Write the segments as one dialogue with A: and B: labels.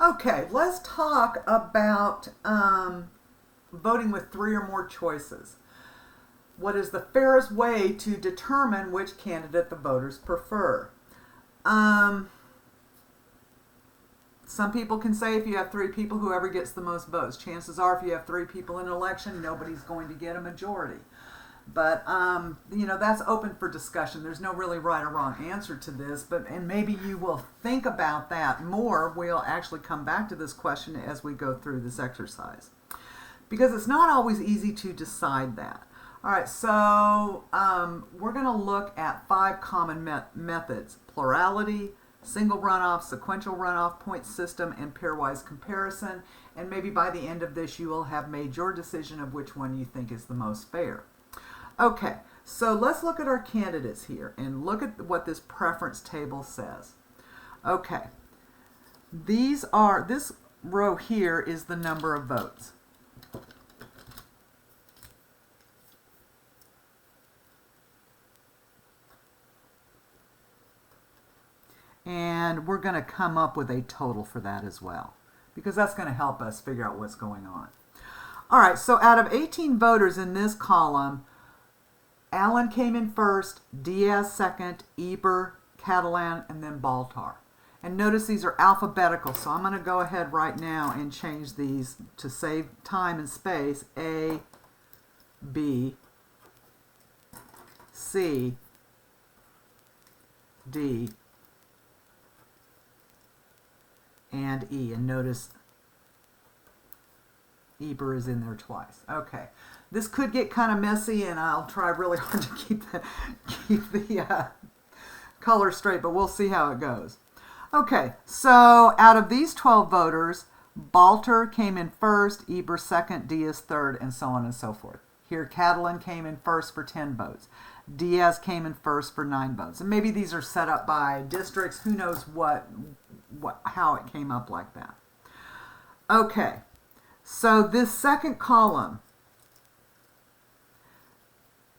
A: Okay, let's talk about voting with 3 or more choices. What is the fairest way to determine which candidate the voters prefer? Some people can say if you have 3 people, whoever gets the most votes. Chances are if you have 3 people in an election, nobody's going to get a majority. But, that's open for discussion. There's no really right or wrong answer to this, and maybe you will think about that more. We'll actually come back to this question as we go through this exercise, because it's not always easy to decide that. All right, so we're going to look at 5 common methods: plurality, single runoff, sequential runoff, point system, and pairwise comparison. And maybe by the end of this, you will have made your decision of which one you think is the most fair. Okay, so let's look at our candidates here and look at what this preference table says. Okay, this row here is the number of votes. And we're going to come up with a total for that as well, because that's going to help us figure out what's going on. All right, so out of 18 voters in this column, Allen came in first, Diaz second, Eber, Catalan, and then Baltar. And notice these are alphabetical, so I'm going to go ahead right now and change these to save time and space. A, B, C, D, and E. And notice Eber is in there twice. Okay. This could get kind of messy, and I'll try really hard to keep the color straight, but we'll see how it goes. Okay, so out of these 12 voters, Baltar came in first, Eber second, Diaz third, and so on and so forth. Here, Catalan came in first for 10 votes. Diaz came in first for 9 votes. And maybe these are set up by districts. Who knows how it came up like that. Okay, so this second column,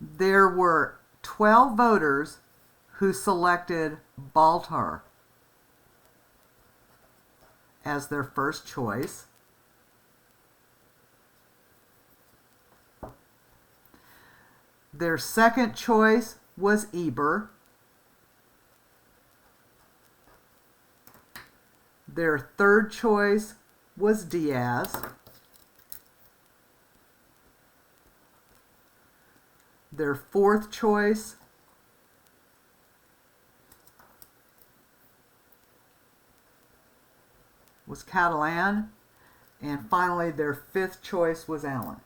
A: there were 12 voters who selected Baltar as their first choice. Their second choice was Eber. Their third choice was Diaz. Their fourth choice was Catalan. And finally, their fifth choice was Allen.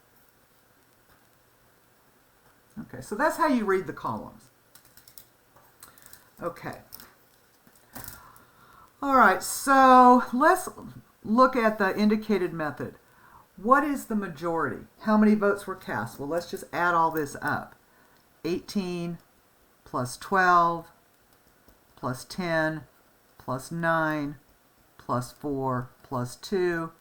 A: Okay, so that's how you read the columns. Okay. All right, so let's look at the indicated method. What is the majority? How many votes were cast? Well, let's just add all this up. 18 plus 12 plus 10 plus 9 plus 4 plus 2.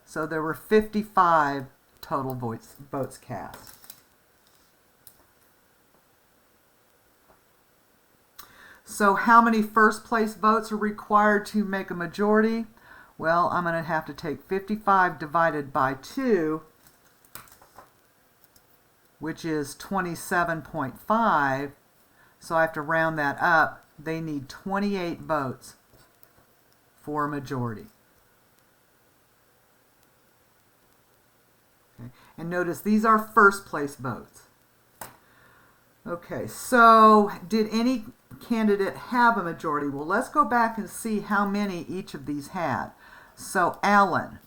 A: So there were 55 total votes cast. So how many first place votes are required to make a majority? Well, I'm going to have to take 55 divided by 2, which is 27.5. So I have to round that up. They need 28 votes for a majority. Okay. And notice these are first place votes. Okay, so did any candidate have a majority? Well, let's go back and see how many each of these had. So Allen,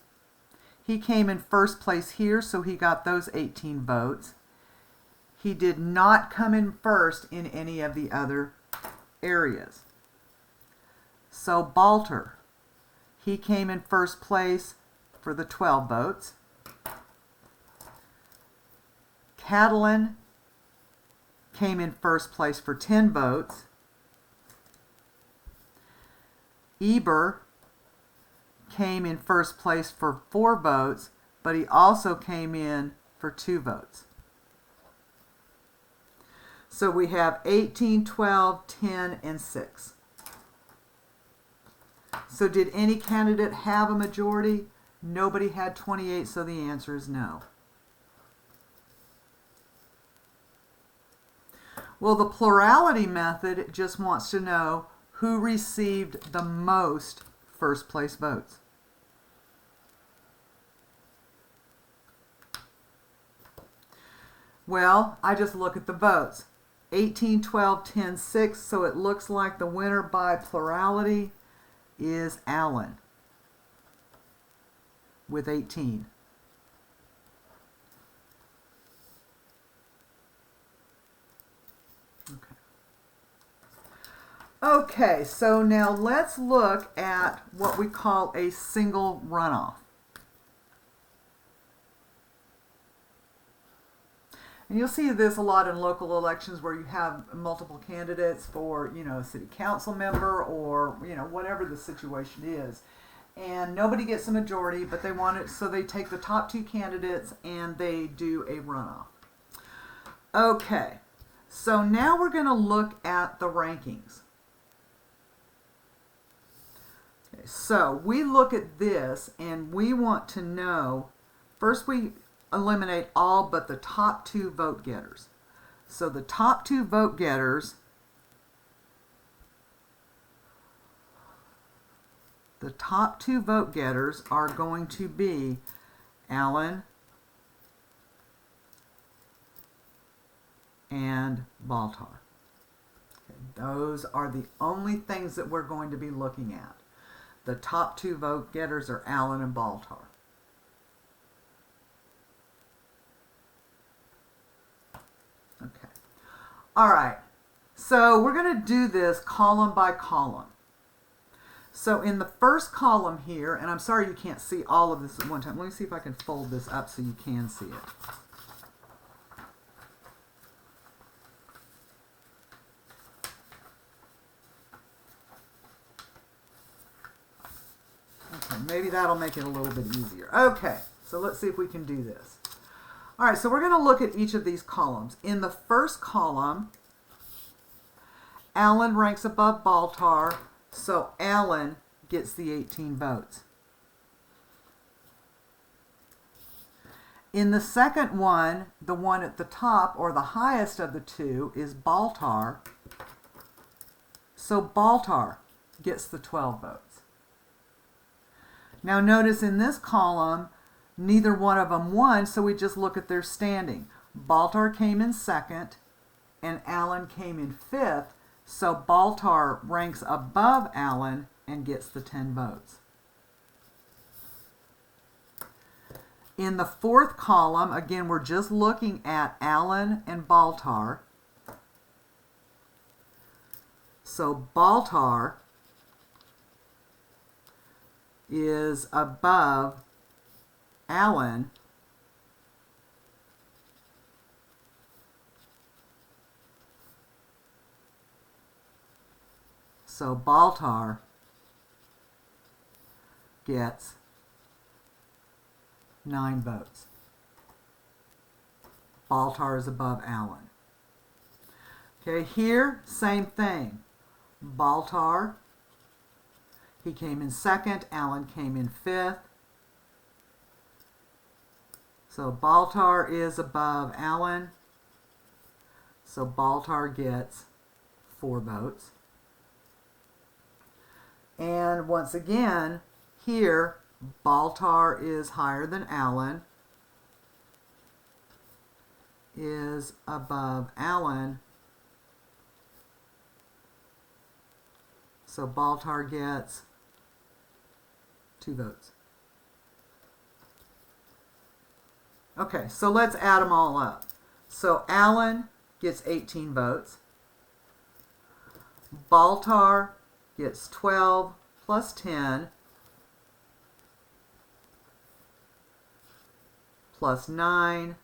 A: he came in first place here, so he got those 18 votes. He did not come in first in any of the other areas. So Baltar, he came in first place for the 12 votes. Catalan came in first place for 10 votes. Eber came in first place for 4 votes, but he also came in for 2 votes. So we have 18, 12, 10, and 6. So did any candidate have a majority? Nobody had 28, so the answer is no. Well, the plurality method just wants to know who received the most first place votes. Well, I just look at the votes. 18, 12, 10, 6, so it looks like the winner by plurality is Alan with 18. Okay, so now let's look at what we call a single runoff. And you'll see this a lot in local elections where you have multiple candidates for, a city council member or, whatever the situation is. And nobody gets a majority, but they want it, so they take the top two candidates and they do a runoff. Okay, so now we're going to look at the rankings. Okay, so we look at this and we want to know, first we eliminate all but the top two vote getters. So the top two vote getters, are going to be Allen and Baltar. Okay, those are the only things that we're going to be looking at. The top two vote getters are Allen and Baltar. Okay. All right. So we're going to do this column by column. So in the first column here, and I'm sorry you can't see all of this at one time. Let me see if I can fold this up so you can see it. Okay, maybe that'll make it a little bit easier. Okay, so let's see if we can do this. All right, so we're going to look at each of these columns. In the first column, Allen ranks above Baltar, so Allen gets the 18 votes. In the second one, the one at the top, or the highest of the two, is Baltar, so Baltar gets the 12 votes. Now notice in this column, neither one of them won, so we just look at their standing. Baltar came in second, and Allen came in fifth, so Baltar ranks above Allen and gets the 10 votes. In the fourth column, again, we're just looking at Allen and Baltar. So Baltar is above Allen so Baltar gets 9 votes. Baltar is above Allen. Okay, here, same thing. Baltar, he came in second, Allen came in fifth. So Baltar is above Allen, so Baltar gets 4 votes. And once again, here, Baltar is higher than Allen, is above Allen, so Baltar gets 2 votes. Okay, so let's add them all up. So Allen gets 18 votes. Baltar gets 12 plus 10 plus 9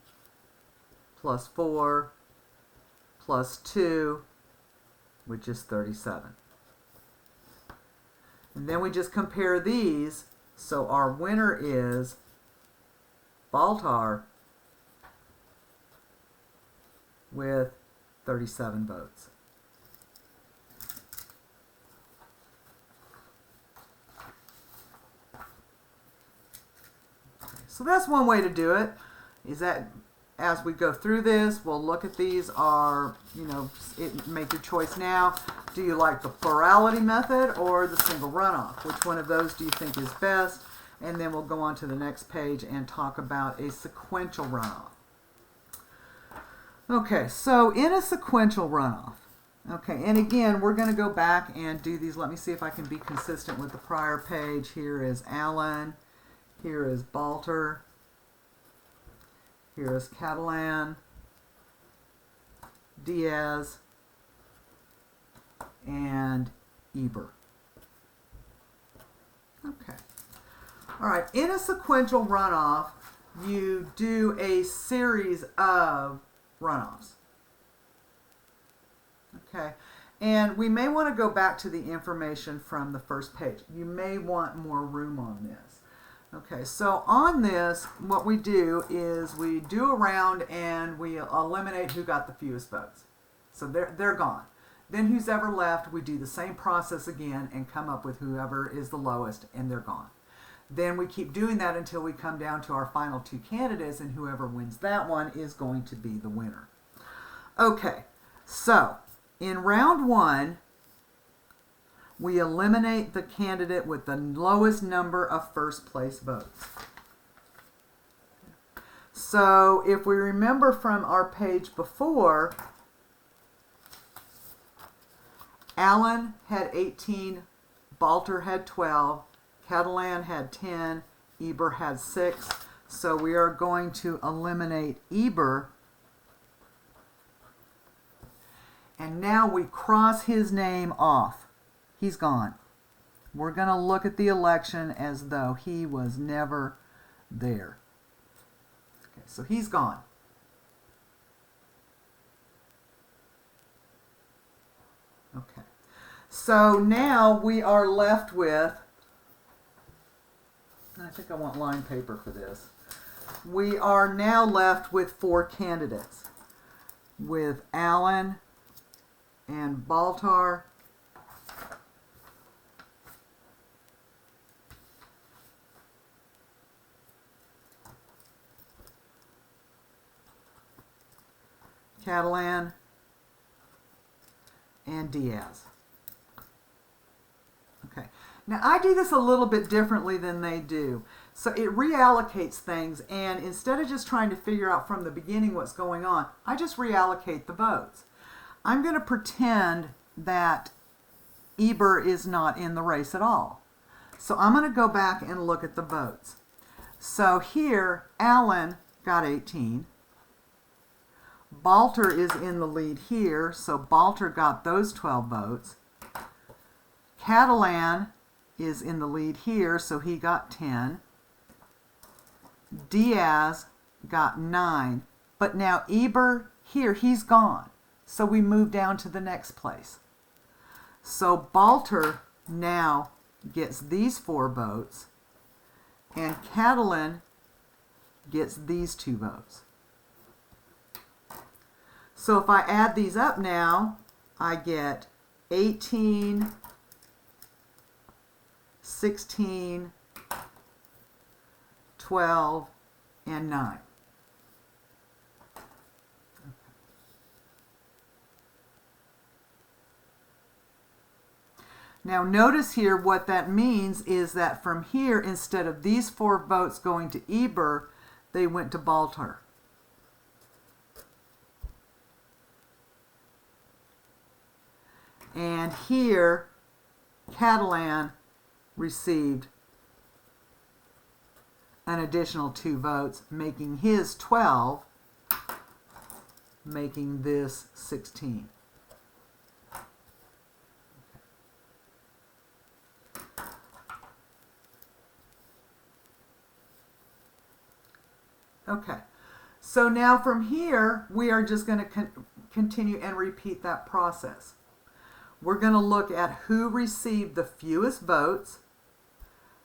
A: plus 4 plus 2, which is 37. And then we just compare these. So our winner is Baltar with 37 votes. So that's one way to do it, is that as we go through this, we'll look at these are, make your choice now. Do you like the plurality method or the single runoff? Which one of those do you think is best? And then we'll go on to the next page and talk about a sequential runoff. Okay, so in a sequential runoff, okay, and again, we're going to go back and do these. Let me see if I can be consistent with the prior page. Here is Allen. Here is Balter. Here is Catalan, Diaz, and Eber. Okay. All right. In a sequential runoff, you do a series of runoffs. Okay. And we may want to go back to the information from the first page. You may want more room on this. Okay, so on this, what we do is we do a round and we eliminate who got the fewest votes. So they're gone. Then who's ever left, we do the same process again and come up with whoever is the lowest, and they're gone. Then we keep doing that until we come down to our final two candidates, and whoever wins that one is going to be the winner. Okay, so in round one, we eliminate the candidate with the lowest number of first place votes. So if we remember from our page before, Allen had 18, Balter had 12, Catalan had 10, Eber had 6. So we are going to eliminate Eber. And now we cross his name off. He's gone. We're going to look at the election as though he was never there. Okay, so he's gone. Okay. So now we are left with, I think I want line paper for this. We are now left with 4 candidates, with Allen and Baltar, Catalan, and Diaz. Okay. Now I do this a little bit differently than they do. So it reallocates things, and instead of just trying to figure out from the beginning what's going on, I just reallocate the votes. I'm going to pretend that Eber is not in the race at all. So I'm going to go back and look at the votes. So here, Allen got 18. Balter is in the lead here, so Balter got those 12 votes. Catalan is in the lead here, so he got 10. Diaz got 9. But now Eber here, he's gone. So we move down to the next place. So Balter now gets these 4 votes, and Catalan gets these 2 votes. So if I add these up now, I get 18, 16, 12, and 9. Now notice here what that means is that from here, instead of these 4 votes going to Eber, they went to Balter. And here, Catalan received an additional 2 votes, making his 12, making this 16. Okay, so now from here, we are just going to continue and repeat that process. We're going to look at who received the fewest votes,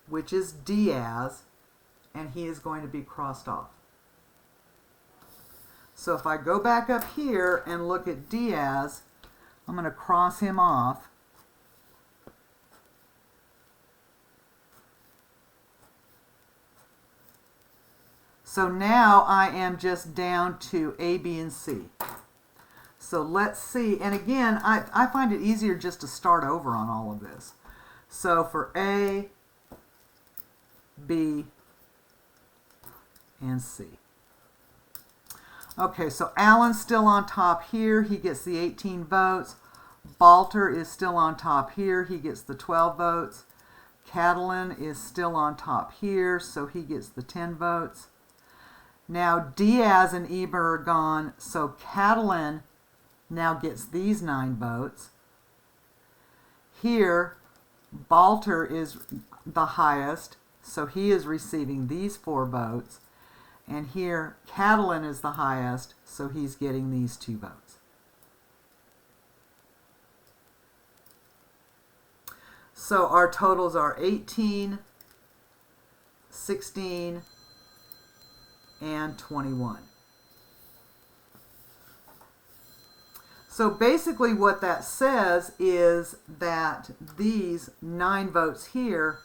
A: which is Diaz, and he is going to be crossed off. So if I go back up here and look at Diaz, I'm going to cross him off. So now I am just down to A, B, and C. So let's see. And again, I find it easier just to start over on all of this. So for A, B, and C. Okay, so Alan's still on top here. He gets the 18 votes. Balter is still on top here. He gets the 12 votes. Catalan is still on top here, so he gets the 10 votes. Now Diaz and Eber are gone, so Catalan now gets these 9 votes. Here, Balter is the highest, so he is receiving these 4 votes. And here, Catalan is the highest, so he's getting these 2 votes. So our totals are 18, 16, and 21. So basically what that says is that these 9 votes here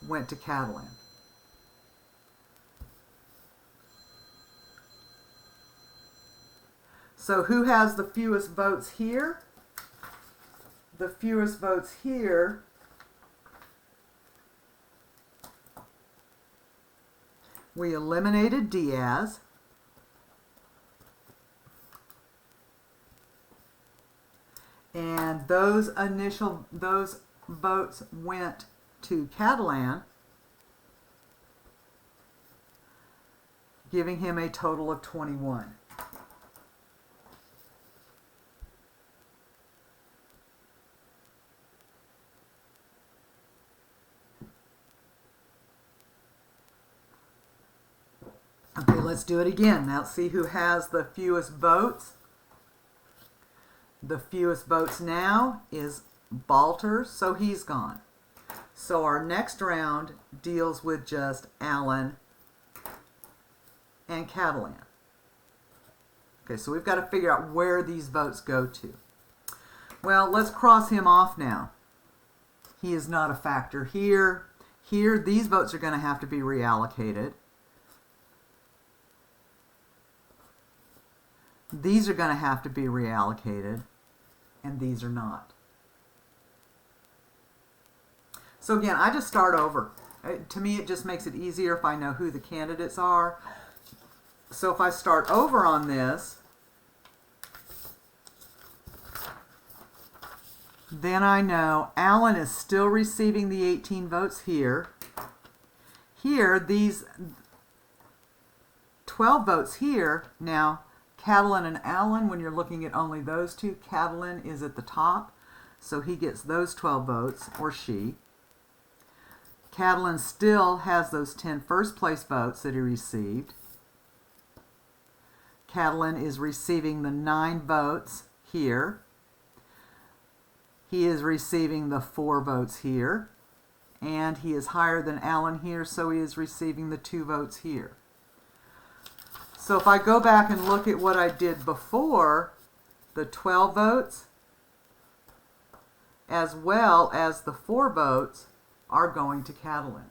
A: went to Catalan. So who has the fewest votes here? The fewest votes here we eliminated Diaz. And those votes went to Catalan, giving him a total of 21. Okay, let's do it again. Now let's see who has the fewest votes. The fewest votes now is Balter, so he's gone. So our next round deals with just Alan and Catalan. Okay, so we've got to figure out where these votes go to. Well, let's cross him off now. He is not a factor here. Here, these votes are going to have to be reallocated. These are going to have to be reallocated, and these are not. So again, I just start over. To me, it just makes it easier if I know who the candidates are. So if I start over on this, then I know Alan is still receiving the 18 votes here. Here, these 12 votes here, now Catalan and Alan, when you're looking at only those two, Catalan is at the top, so he gets those 12 votes, or she. Catalan still has those 10 first place votes that he received. Catalan is receiving the 9 votes here. He is receiving the 4 votes here. And he is higher than Alan here, so he is receiving the 2 votes here. So if I go back and look at what I did before, the 12 votes as well as the 4 votes are going to Catalan.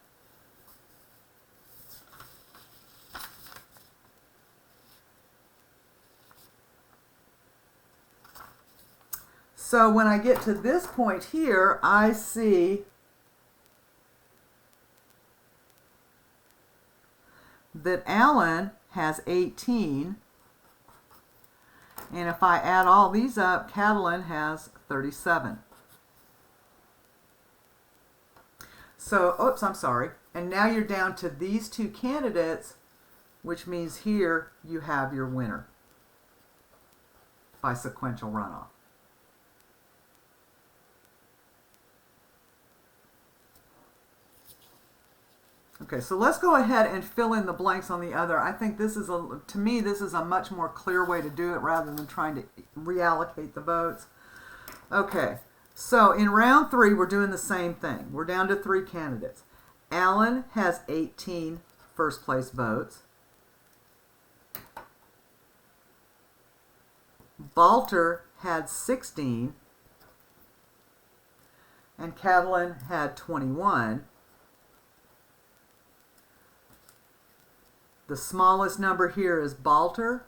A: So when I get to this point here, I see that Alan has 18, and if I add all these up, Catalan has 37. So, oops, I'm sorry. And now you're down to these 2 candidates, which means here you have your winner by sequential runoff. Okay, so let's go ahead and fill in the blanks on the other. I think this is, to me, this is a much more clear way to do it rather than trying to reallocate the votes. Okay, so in round 3, we're doing the same thing. We're down to 3 candidates. Alan has 18 first place votes. Balter had 16. And Catalan had 21. The smallest number here is Balter,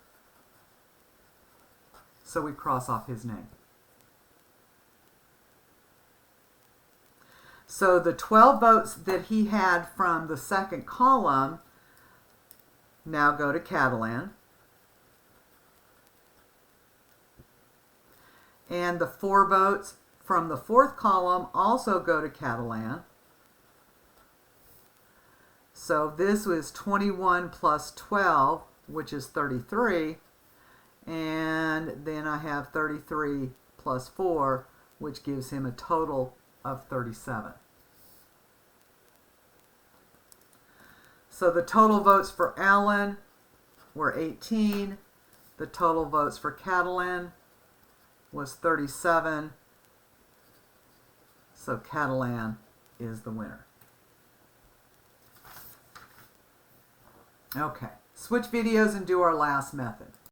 A: so we cross off his name. So the 12 votes that he had from the second column now go to Catalan. And the 4 votes from the fourth column also go to Catalan. So this was 21 plus 12, which is 33. And then I have 33 plus 4, which gives him a total of 37. So the total votes for Alan were 18. The total votes for Catalan was 37. So Catalan is the winner. Okay, switch videos and do our last method.